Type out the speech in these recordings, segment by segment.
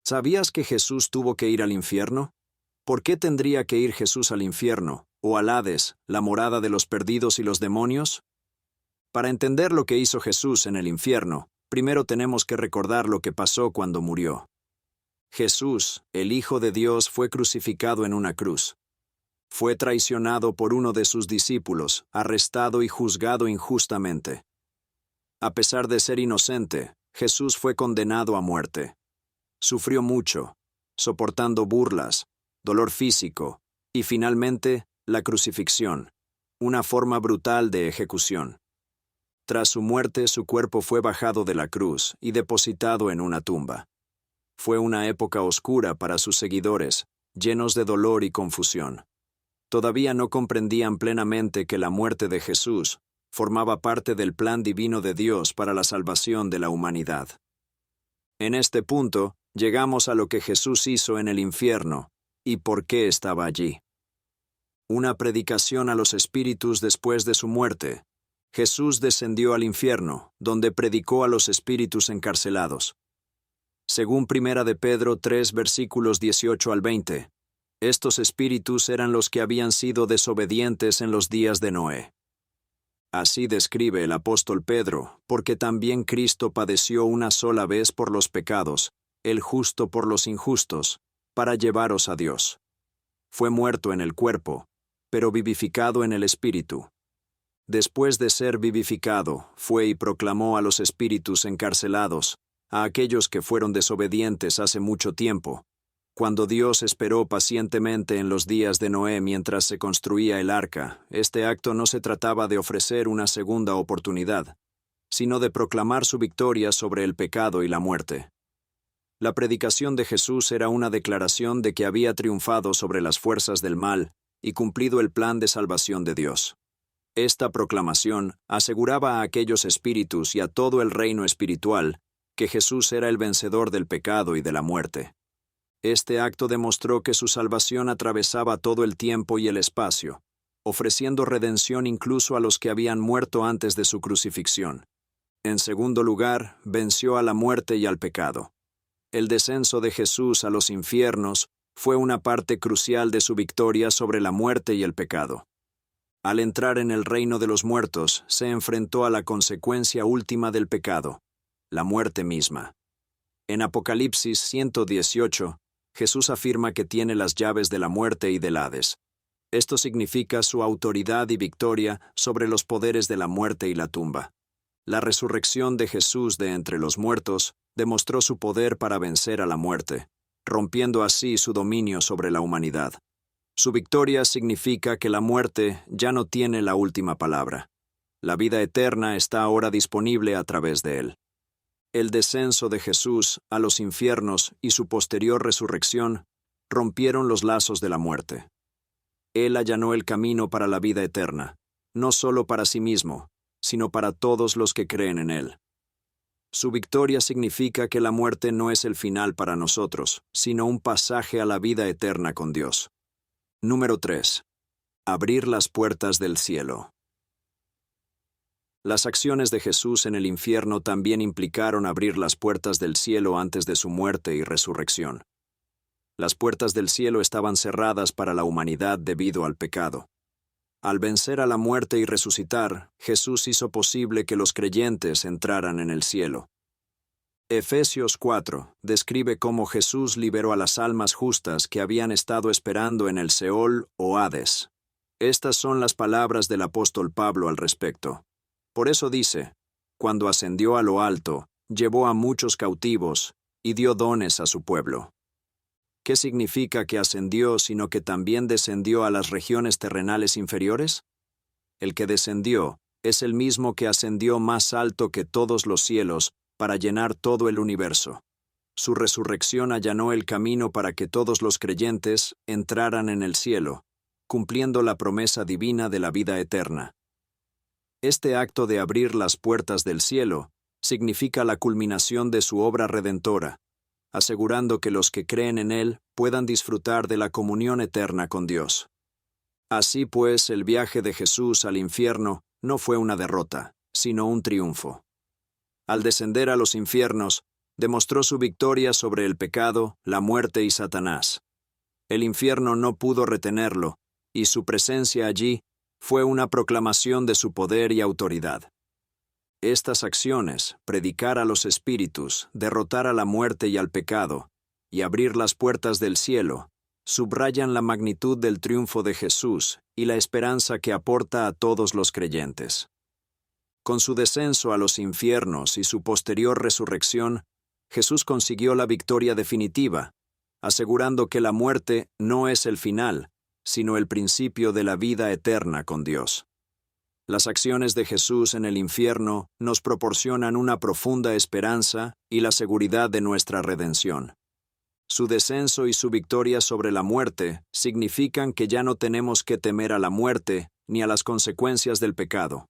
¿Sabías que Jesús tuvo que ir al infierno? ¿Por qué tendría que ir Jesús al infierno, o al Hades, la morada de los perdidos y los demonios? Para entender lo que hizo Jesús en el infierno, primero tenemos que recordar lo que pasó cuando murió. Jesús, el Hijo de Dios, fue crucificado en una cruz. Fue traicionado por uno de sus discípulos, arrestado y juzgado injustamente. A pesar de ser inocente, Jesús fue condenado a muerte. Sufrió mucho, soportando burlas, dolor físico y finalmente la crucifixión, una forma brutal de ejecución. Tras su muerte, su cuerpo fue bajado de la cruz y depositado en una tumba. Fue una época oscura para sus seguidores, llenos de dolor y confusión. Todavía no comprendían plenamente que la muerte de Jesús formaba parte del plan divino de Dios para la salvación de la humanidad. En este punto, llegamos a lo que Jesús hizo en el infierno y por qué estaba allí. Una predicación a los espíritus después de su muerte. Jesús descendió al infierno, donde predicó a los espíritus encarcelados. Según 1 de Pedro 3, versículos 18 al 20, estos espíritus eran los que habían sido desobedientes en los días de Noé. Así describe el apóstol Pedro, porque también Cristo padeció una sola vez por los pecados, el justo por los injustos, para llevaros a Dios. Fue muerto en el cuerpo, pero vivificado en el espíritu. Después de ser vivificado, fue y proclamó a los espíritus encarcelados, a aquellos que fueron desobedientes hace mucho tiempo, cuando Dios esperó pacientemente en los días de Noé mientras se construía el arca. Este acto no se trataba de ofrecer una segunda oportunidad, sino de proclamar su victoria sobre el pecado y la muerte. La predicación de Jesús era una declaración de que había triunfado sobre las fuerzas del mal y cumplido el plan de salvación de Dios. Esta proclamación aseguraba a aquellos espíritus y a todo el reino espiritual que Jesús era el vencedor del pecado y de la muerte. Este acto demostró que su salvación atravesaba todo el tiempo y el espacio, ofreciendo redención incluso a los que habían muerto antes de su crucifixión. En segundo lugar, venció a la muerte y al pecado. El descenso de Jesús a los infiernos fue una parte crucial de su victoria sobre la muerte y el pecado. Al entrar en el reino de los muertos, se enfrentó a la consecuencia última del pecado, la muerte misma. En Apocalipsis 118, Jesús afirma que tiene las llaves de la muerte y del Hades. Esto significa su autoridad y victoria sobre los poderes de la muerte y la tumba. La resurrección de Jesús de entre los muertos demostró su poder para vencer a la muerte, rompiendo así su dominio sobre la humanidad. Su victoria significa que la muerte ya no tiene la última palabra. La vida eterna está ahora disponible a través de él. El descenso de Jesús a los infiernos y su posterior resurrección rompieron los lazos de la muerte. Él allanó el camino para la vida eterna, no solo para sí mismo, sino para todos los que creen en él. Su victoria significa que la muerte no es el final para nosotros, sino un pasaje a la vida eterna con Dios. Número 3. Abrir las puertas del cielo. Las acciones de Jesús en el infierno también implicaron abrir las puertas del cielo antes de su muerte y resurrección. Las puertas del cielo estaban cerradas para la humanidad debido al pecado. Al vencer a la muerte y resucitar, Jesús hizo posible que los creyentes entraran en el cielo. Efesios 4 describe cómo Jesús liberó a las almas justas que habían estado esperando en el Seol o Hades. Estas son las palabras del apóstol Pablo al respecto. Por eso dice, cuando ascendió a lo alto, llevó a muchos cautivos y dio dones a su pueblo. ¿Qué significa que ascendió, sino que también descendió a las regiones terrenales inferiores? El que descendió es el mismo que ascendió más alto que todos los cielos para llenar todo el universo. Su resurrección allanó el camino para que todos los creyentes entraran en el cielo, cumpliendo la promesa divina de la vida eterna. Este acto de abrir las puertas del cielo significa la culminación de su obra redentora, asegurando que los que creen en él puedan disfrutar de la comunión eterna con Dios. Así pues, el viaje de Jesús al infierno no fue una derrota, sino un triunfo. Al descender a los infiernos, demostró su victoria sobre el pecado, la muerte y Satanás. El infierno no pudo retenerlo, y su presencia allí fue una proclamación de su poder y autoridad. Estas acciones, predicar a los espíritus, derrotar a la muerte y al pecado, y abrir las puertas del cielo, subrayan la magnitud del triunfo de Jesús y la esperanza que aporta a todos los creyentes. Con su descenso a los infiernos y su posterior resurrección, Jesús consiguió la victoria definitiva, asegurando que la muerte no es el final, sino el principio de la vida eterna con Dios. Las acciones de Jesús en el infierno nos proporcionan una profunda esperanza y la seguridad de nuestra redención. Su descenso y su victoria sobre la muerte significan que ya no tenemos que temer a la muerte ni a las consecuencias del pecado.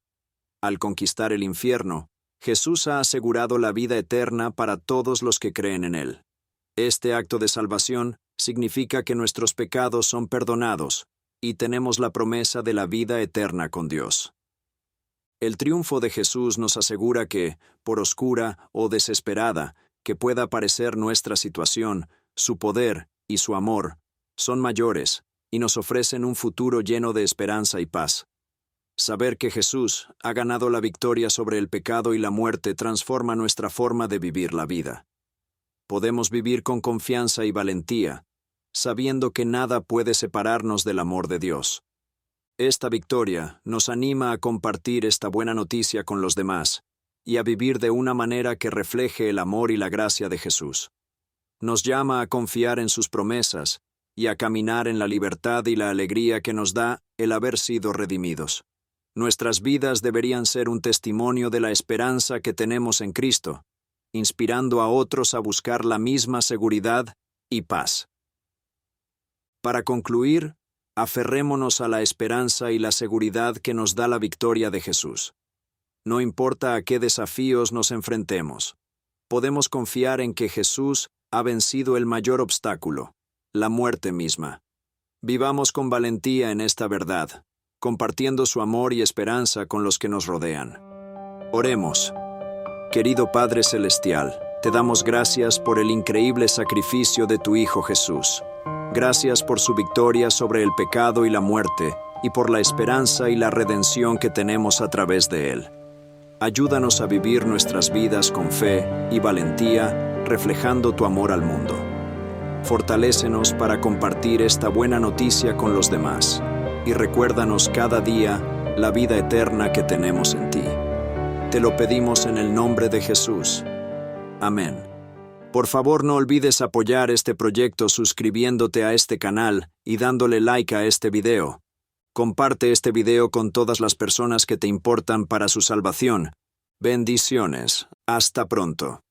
Al conquistar el infierno, Jesús ha asegurado la vida eterna para todos los que creen en Él. Este acto de salvación significa que nuestros pecados son perdonados y tenemos la promesa de la vida eterna con Dios. El triunfo de Jesús nos asegura que, por oscura o desesperada que pueda parecer nuestra situación, su poder y su amor son mayores y nos ofrecen un futuro lleno de esperanza y paz. Saber que Jesús ha ganado la victoria sobre el pecado y la muerte transforma nuestra forma de vivir la vida. Podemos vivir con confianza y valentía, sabiendo que nada puede separarnos del amor de Dios. Esta victoria nos anima a compartir esta buena noticia con los demás y a vivir de una manera que refleje el amor y la gracia de Jesús. Nos llama a confiar en sus promesas y a caminar en la libertad y la alegría que nos da el haber sido redimidos. Nuestras vidas deberían ser un testimonio de la esperanza que tenemos en Cristo, inspirando a otros a buscar la misma seguridad y paz. Para concluir, aferrémonos a la esperanza y la seguridad que nos da la victoria de Jesús. No importa a qué desafíos nos enfrentemos, podemos confiar en que Jesús ha vencido el mayor obstáculo, la muerte misma. Vivamos con valentía en esta verdad, compartiendo su amor y esperanza con los que nos rodean. Oremos. Querido Padre Celestial, te damos gracias por el increíble sacrificio de tu Hijo Jesús. Gracias por su victoria sobre el pecado y la muerte, y por la esperanza y la redención que tenemos a través de él. Ayúdanos a vivir nuestras vidas con fe y valentía, reflejando tu amor al mundo. Fortalécenos para compartir esta buena noticia con los demás, y recuérdanos cada día la vida eterna que tenemos en ti. Te lo pedimos en el nombre de Jesús. Amén. Por favor, no olvides apoyar este proyecto suscribiéndote a este canal y dándole like a este video. Comparte este video con todas las personas que te importan para su salvación. Bendiciones. Hasta pronto.